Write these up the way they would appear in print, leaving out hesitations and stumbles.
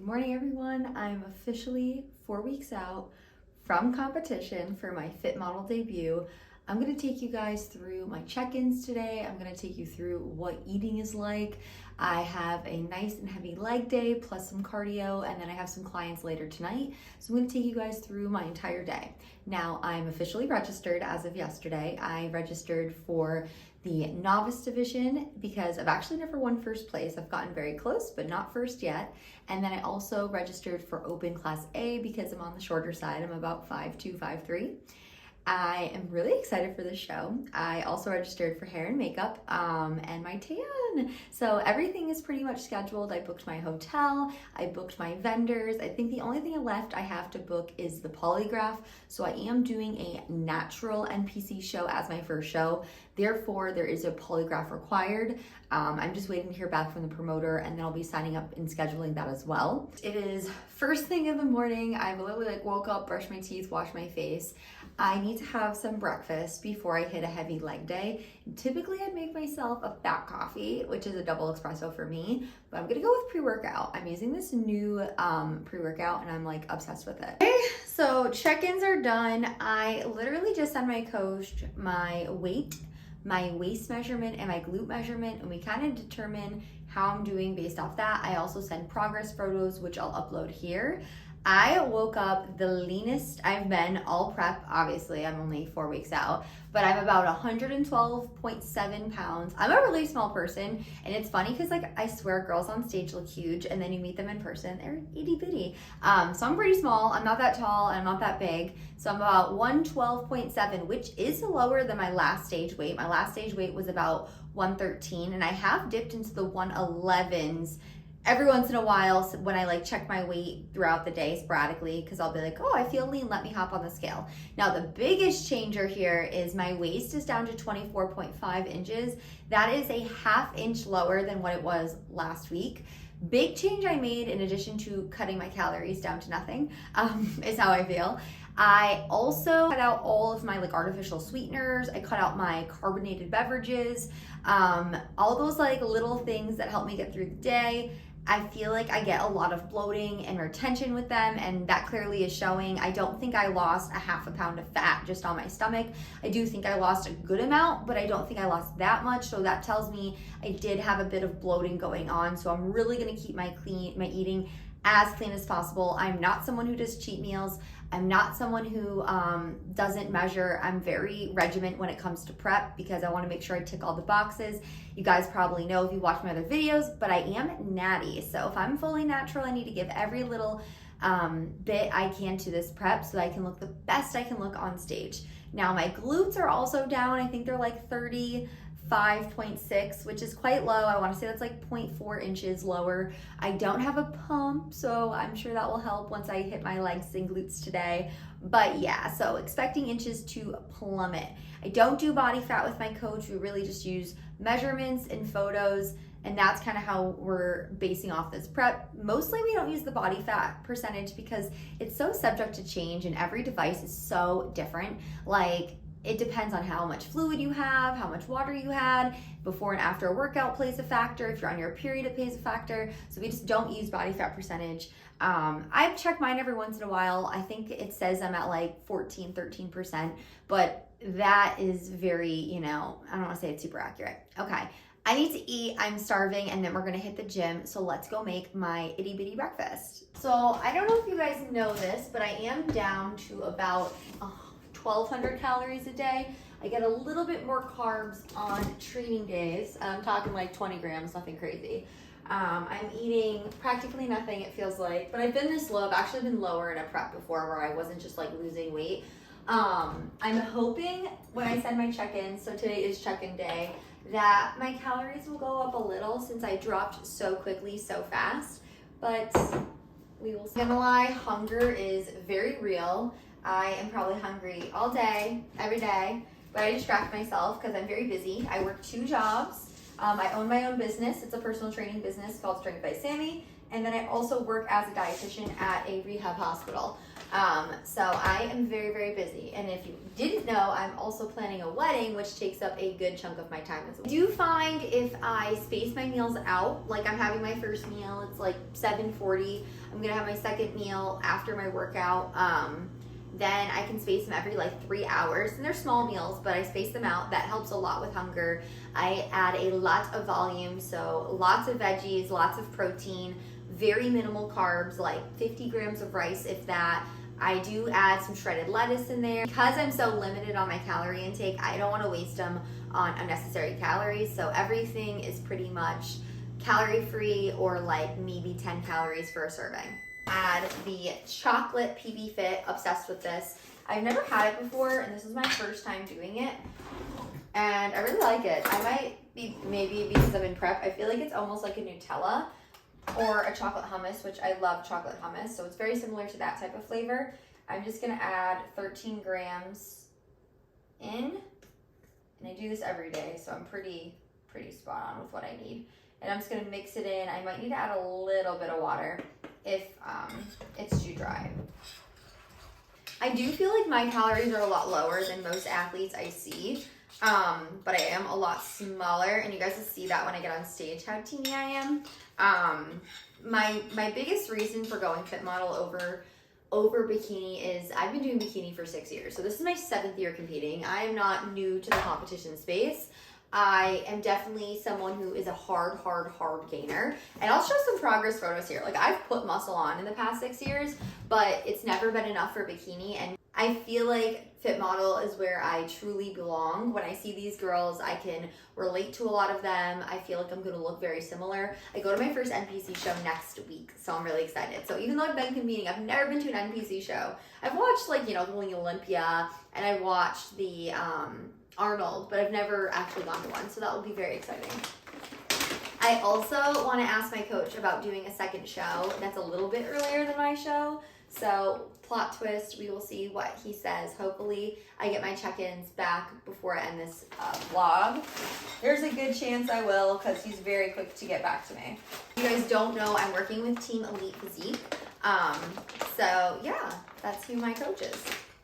morning, everyone. I'm officially 4 weeks out from competition for my Fit Model debut. I'm going to take you guys through my check-ins today. I'm going to take you through what eating is like. I have a nice and heavy leg day plus some cardio, and then I have some clients later tonight. So I'm going to take you guys through my entire day. Now, I'm officially registered as of yesterday. I registered for the novice division because I've actually never won first place. I've gotten very close, but not first yet. And then I also registered for open class A because I'm on the shorter side. I'm about 5'2", 5'3". I am really excited for this show. I also registered for hair and makeup and my tan. So everything is pretty much scheduled. I booked my hotel, I booked my vendors. I think the only thing left I have to book is the polygraph. So I am doing a natural NPC show as my first show. Therefore, there is a polygraph required. I'm just waiting to hear back from the promoter, and then I'll be signing up and scheduling that as well. It is first thing in the morning. I've literally woke up, brushed my teeth, washed my face. I need to have some breakfast before I hit a heavy leg day. Typically, I'd make myself a fat coffee, which is a double espresso for me, but I'm gonna go with pre-workout. I'm using this new pre-workout, and I'm like obsessed with it. Okay, so check-ins are done. I literally just sent my coach my weight, my waist measurement, and my glute measurement, and we kind of determine how I'm doing based off that. I also send progress photos, which I'll upload here. I woke up the leanest I've been all prep. Obviously, I'm only 4 weeks out, but I'm about 112.7 pounds. I'm a really small person, and it's funny because like I swear girls on stage look huge, and then you meet them in person, they're itty bitty. So I'm pretty small. I'm not that tall, and I'm not that big. So I'm about 112.7, which is lower than my last stage weight. My last stage weight was about 113, and I have dipped into the 111s every once in a while when I like check my weight throughout the day sporadically, because I'll be like, oh, I feel lean, let me hop on the scale. Now the biggest changer here is my waist is down to 24.5 inches. That is a ½ inch lower than what it was last week. Big change I made, in addition to cutting my calories down to nothing, is how I feel. I also cut out all of my like artificial sweeteners. I cut out my carbonated beverages, all those like little things that help me get through the day. I feel like I get a lot of bloating and retention with them, and that clearly is showing. I don't think I lost a ½ pound of fat just on my stomach. I do think I lost a good amount, but I don't think I lost that much. So that tells me I did have a bit of bloating going on. So I'm really gonna keep my eating as clean as possible. I'm not someone who does cheat meals. I'm not someone who doesn't measure. I'm very regiment when it comes to prep because I want to make sure I tick all the boxes. You guys probably know if you watch my other videos, but I am natty. So if I'm fully natural, I need to give every little bit I can to this prep so that I can look the best I can look on stage. Now my glutes are also down. I think they're like 35.6, which is quite low. I want to say that's like 0.4 inches lower. I don't have a pump, so I'm sure that will help once I hit my legs and glutes today. But yeah, so expecting inches to plummet. I don't do body fat with my coach. We really just use measurements and photos, and that's kind of how we're basing off this prep. Mostly we don't use the body fat percentage because it's so subject to change, and every device is so different. Like, it depends on how much fluid you have, how much water you had. Before and after a workout plays a factor. If you're on your period, it plays a factor. So we just don't use body fat percentage. I check mine every once in a while. I think it says I'm at like 14, 13%, but that is very, I don't want to say it's super accurate. Okay, I need to eat, I'm starving, and then we're gonna hit the gym. So let's go make my itty bitty breakfast. So I don't know if you guys know this, but I am down to about 1,200 calories a day. I get a little bit more carbs on training days. I'm talking like 20 grams, nothing crazy. I'm eating practically nothing, it feels like, but I've been this low. I've actually been lower in a prep before where I wasn't just like losing weight. I'm hoping when I send my check-in, so today is check-in day, that my calories will go up a little since I dropped so quickly, so fast, but we will see. I'm gonna lie, hunger is very real. I am probably hungry all day, every day, but I distract myself because I'm very busy. I work 2 jobs. I own my own business. It's a personal training business called Strength by Sammy. And then I also work as a dietitian at a rehab hospital. So I am very, very busy. And if you didn't know, I'm also planning a wedding, which takes up a good chunk of my time as well. I do find if I space my meals out, like I'm having my first meal, it's like 7:40. I'm gonna have my second meal after my workout. Then I can space them every like 3 hours. And they're small meals, but I space them out. That helps a lot with hunger. I add a lot of volume, so lots of veggies, lots of protein, very minimal carbs, like 50 grams of rice, if that. I do add some shredded lettuce in there. Because I'm so limited on my calorie intake, I don't want to waste them on unnecessary calories. So everything is pretty much calorie free, or like maybe 10 calories for a serving. Add the chocolate PB Fit, obsessed with this. I've never had it before, and this is my first time doing it. And I really like it. I might be, maybe because I'm in prep, I feel like it's almost like a Nutella or a chocolate hummus, which I love chocolate hummus. So it's very similar to that type of flavor. I'm just gonna add 13 grams in. And I do this every day, so I'm pretty spot on with what I need. And I'm just gonna mix it in. I might need to add a little bit of water if it's too dry. I do feel like my calories are a lot lower than most athletes I see, but I am a lot smaller, and you guys will see that when I get on stage how teeny I am. My biggest reason for going fit model over bikini is I've been doing bikini for 6 years. So this is my 7th year competing. I am not new to the competition space. I am definitely someone who is a hard gainer. And I'll show some progress photos here. Like, I've put muscle on in the past 6 years, but it's never been enough for bikini. And I feel like fit model is where I truly belong. When I see these girls, I can relate to a lot of them. I feel like I'm gonna look very similar. I go to my first NPC show next week, so I'm really excited. So even though I've been competing, I've never been to an NPC show. I've watched, like, you know, the Olympia, and I watched the Arnold, but I've never actually gone to one, so that will be very exciting. I also want to ask my coach about doing a second show that's a little bit earlier than my show. So plot twist, we will see what he says. Hopefully I get my check-ins back before I end this vlog. There's a good chance I will, because he's very quick to get back to me. If you guys don't know, I'm working with Team Elite Physique. So yeah, that's who my coach is.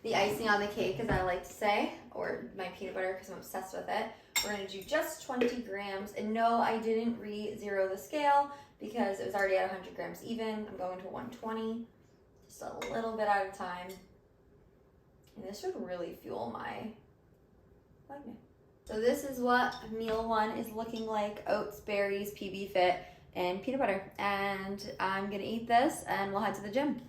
The icing on the cake, as I like to say, or my peanut butter, because I'm obsessed with it. We're gonna do just 20 grams. And no, I didn't re-zero the scale because it was already at 100 grams even. I'm going to 120, just a little bit at a time. And this should really fuel my leg. So this is what meal 1 is looking like: oats, berries, PB Fit, and peanut butter. And I'm gonna eat this and we'll head to the gym.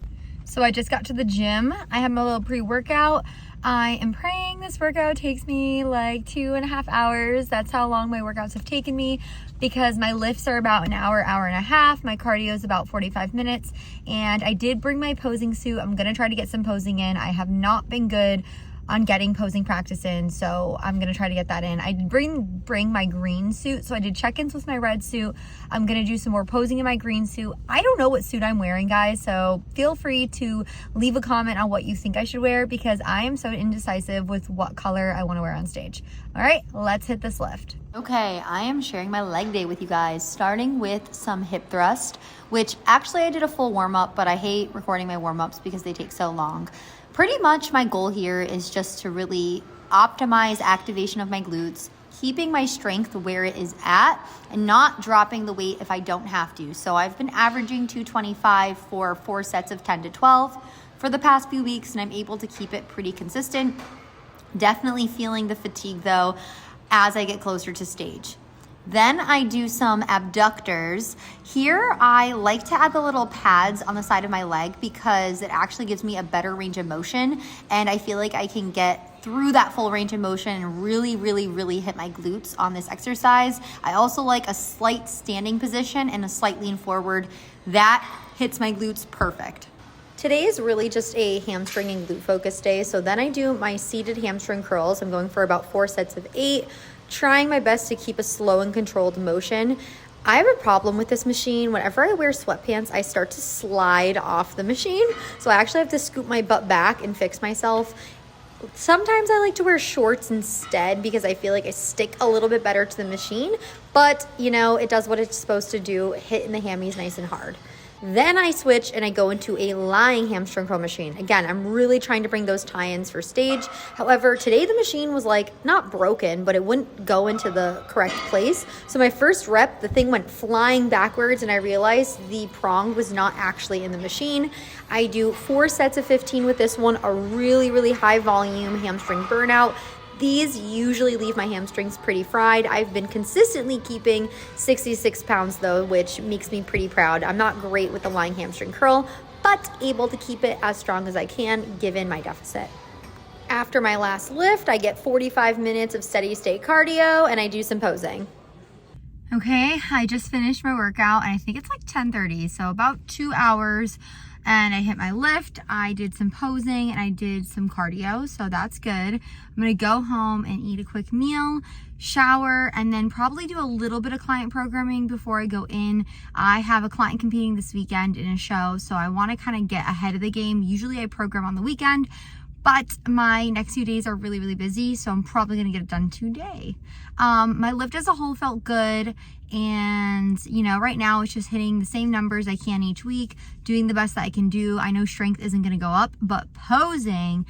So I just got to the gym. I have my little pre-workout. I am praying this workout takes me like 2.5 hours. That's how long my workouts have taken me, because my lifts are about an hour, hour and a half. My cardio is about 45 minutes. And I did bring my posing suit. I'm gonna try to get some posing in. I have not been good on getting posing practice in, so I'm gonna try to get that in. I did bring my green suit, so I did check-ins with my red suit. I'm gonna do some more posing in my green suit. I don't know what suit I'm wearing, guys, so feel free to leave a comment on what you think I should wear, because I am so indecisive with what color I wanna wear on stage. All right, let's hit this lift. Okay, I am sharing my leg day with you guys, starting with some hip thrust, which actually I did a full warm-up, but I hate recording my warm-ups because they take so long. Pretty much my goal here is just to really optimize activation of my glutes, keeping my strength where it is at, and not dropping the weight if I don't have to. So I've been averaging 225 for 4 sets of 10 to 12 for the past few weeks, and I'm able to keep it pretty consistent. Definitely feeling the fatigue though as I get closer to stage. Then I do some abductors. Here I like to add the little pads on the side of my leg because it actually gives me a better range of motion, and I feel like I can get through that full range of motion and really hit my glutes on this exercise. I also like a slight standing position and a slight lean forward. That hits my glutes perfect. Today is really just a hamstring and glute focus day. So then I do my seated hamstring curls. I'm going for about 4 sets of 8. Trying my best to keep a slow and controlled motion. I have a problem with this machine. Whenever I wear sweatpants, I start to slide off the machine. So I actually have to scoop my butt back and fix myself. Sometimes I like to wear shorts instead because I feel like I stick a little bit better to the machine. But, you know, it does what it's supposed to do, hit in the hammies nice and hard. Then I switch and I go into a lying hamstring curl machine. Again, I'm really trying to bring those tie-ins for stage. However, today the machine was like not broken, but it wouldn't go into the correct place. So my first rep, the thing went flying backwards and I realized the prong was not actually in the machine. I do 4 sets of 15 with this one, a really, really high volume hamstring burnout. These usually leave my hamstrings pretty fried. I've been consistently keeping 66 pounds though, which makes me pretty proud. I'm not great with the lying hamstring curl, but able to keep it as strong as I can given my deficit. After my last lift, I get 45 minutes of steady state cardio and I do some posing. Okay, I just finished my workout and I think it's like 10:30, so about 2 hours. And I hit my lift, I did some posing, and I did some cardio, so that's good. I'm gonna go home and eat a quick meal, shower, and then probably do a little bit of client programming before I go in. I have a client competing this weekend in a show, so I wanna kind of get ahead of the game. Usually I program on the weekend, but my next few days are really, really busy, so I'm probably gonna get it done today. My lift as a whole felt good, and you know, right now it's just hitting the same numbers I can each week, doing the best that I can do. I know strength isn't gonna go up, but posing,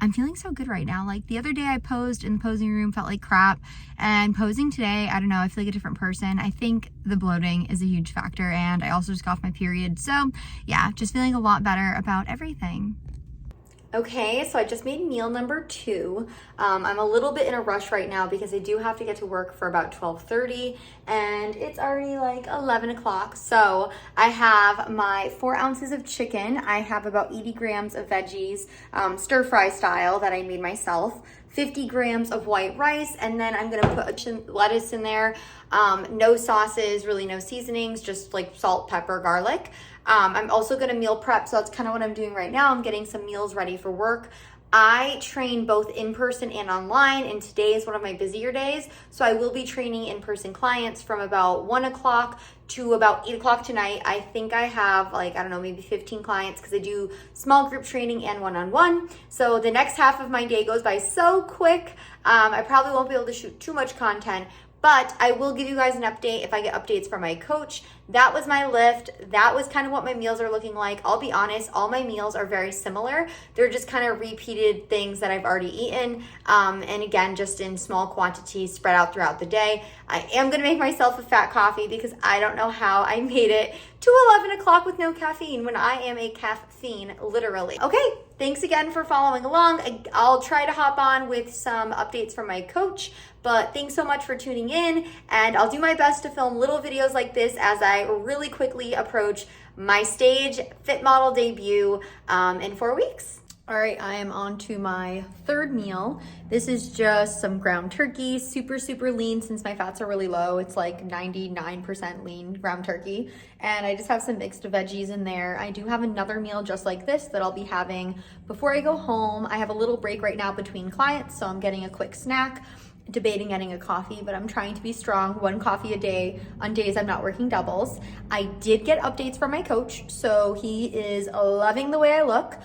I'm feeling so good right now. Like the other day I posed in the posing room, felt like crap, and posing today, I don't know, I feel like a different person. I think the bloating is a huge factor, and I also just got off my period. So yeah, just feeling a lot better about everything. Okay, so I just made meal number 2. I'm a little bit in a rush right now because I do have to get to work for about 12:30 and it's already like 11 o'clock. So I have my 4 ounces of chicken. I have about 80 grams of veggies, stir fry style that I made myself. 50 grams of white rice, and then I'm gonna put lettuce in there. No sauces, really no seasonings, just like salt, pepper, garlic. I'm also gonna meal prep, so that's kind of what I'm doing right now. I'm getting some meals ready for work. I train both in person and online, and today is one of my busier days. So I will be training in-person clients from about 1 o'clock to about 8 o'clock tonight. I think I have like, I don't know, maybe 15 clients because I do small group training and one-on-one. So the next half of my day goes by so quick. I probably won't be able to shoot too much content, but I will give you guys an update if I get updates from my coach. That was my lift. That was kind of what my meals are looking like. I'll be honest, all my meals are very similar. They're just kind of repeated things that I've already eaten. And again, just in small quantities spread out throughout the day. I am gonna make myself a fat coffee because I don't know how I made it to 11 o'clock with no caffeine when I am a caffeine, literally. Okay, thanks again for following along. I'll try to hop on with some updates from my coach, but thanks so much for tuning in, and I'll do my best to film little videos like this as I really quickly approach my stage fit model debut in 4 weeks. All right, I am on to my 3rd meal. This is just some ground turkey, super, super lean since my fats are really low. It's like 99% lean ground turkey. And I just have some mixed veggies in there. I do have another meal just like this that I'll be having before I go home. I have a little break right now between clients, so I'm getting a quick snack. Debating getting a coffee, but I'm trying to be strong. 1 coffee a day on days I'm not working doubles. I did get updates from my coach, so he is loving the way I look.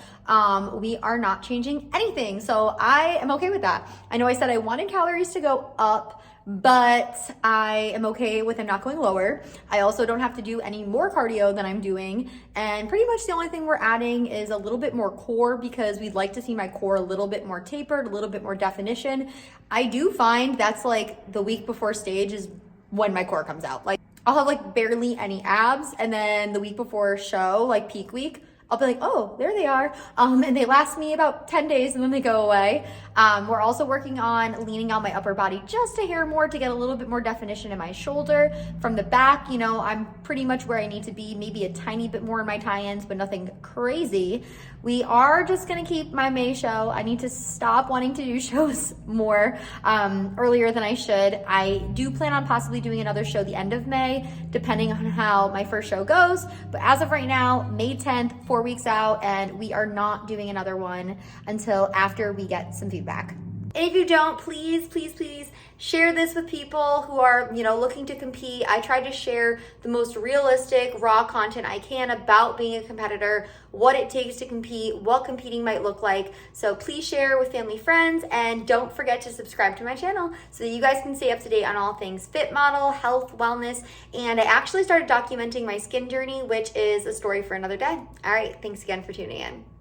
We are not changing anything, so I am okay with that. I know I said I wanted calories to go up, but I am okay with them not going lower. I also don't have to do any more cardio than I'm doing, and pretty much the only thing we're adding is a little bit more core because we'd like to see my core a little bit more tapered, a little bit more definition. I do find that's like the week before stage is when my core comes out. Like I'll have like barely any abs, and then the week before show, like peak week, I'll be like, oh, there they are. And they last me about 10 days and then they go away. We're also working on leaning out my upper body just a hair more to get a little bit more definition in my shoulder. From the back, you know, I'm pretty much where I need to be, maybe a tiny bit more in my tie-ins, but nothing crazy. We are just gonna keep my May show. I need to stop wanting to do shows more earlier than I should. I do plan on possibly doing another show the end of May, depending on how my first show goes. But as of right now, May 10th, 4 weeks out, and we are not doing another one until after we get some feedback. And if you don't, please, please, please share this with people who are, looking to compete. I try to share the most realistic, raw content I can about being a competitor, what it takes to compete, what competing might look like. So please share with family, friends, and don't forget to subscribe to my channel so that you guys can stay up to date on all things fit model, health, wellness, and I actually started documenting my skin journey, which is a story for another day. All right, thanks again for tuning in.